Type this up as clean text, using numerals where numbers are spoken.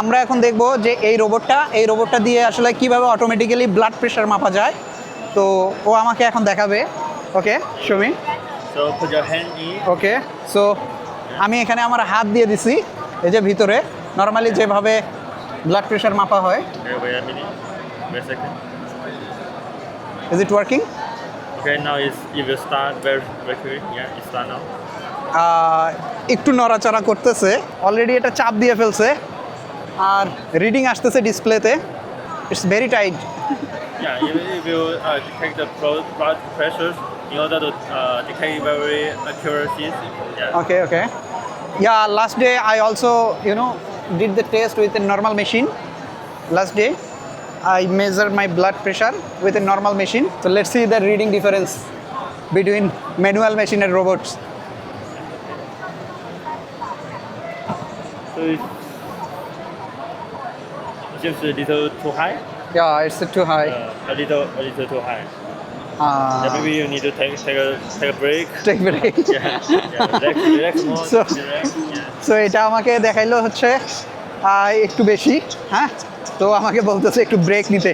আমরা এখন দেখব যে এই রোবটটা দিয়ে আসলে কিভাবে অটোমেটিক্যালি ব্লাড প্রেশার মাপা যায়। তো ও আমাকে এখন দেখাবে। Okay Sumi. So put your hand in. Okay so আমি এখানে আমার হাত দিয়ে দিছি এই যে ভিতরে নর্মালি যেভাবে ব্লাড প্রেশার মাপা হয়। Okay, wait a minute. Wait a second. Is it working? Okay, now if you start very quick, yeah, it start now. একটু নড়াচড়া করতেছে, অলরেডি এটা চাপ দিয়ে ফেলছে আর রিডিং আসতেছে ডিসপ্লেতে। It's very tight. Yeah, if you detect the blood pressure in order to detect very accuracy. Yeah. Okay. Yeah, last day I also, did the test with a normal machine. Last day I measured my blood pressure with a normal machine. So let's see the reading difference between manual machine and robots. So it seems a little too high. Yeah, it's too high. A little too high. Yeah, maybe you need to take a break. Take break. Yeah, relax more. So- Relax. Yeah. So এটা আমাকে দেখাইলো হচ্ছে একটু বেশি, হ্যাঁ, তো আমাকে বলতেছে একটু ব্রেক নিতে।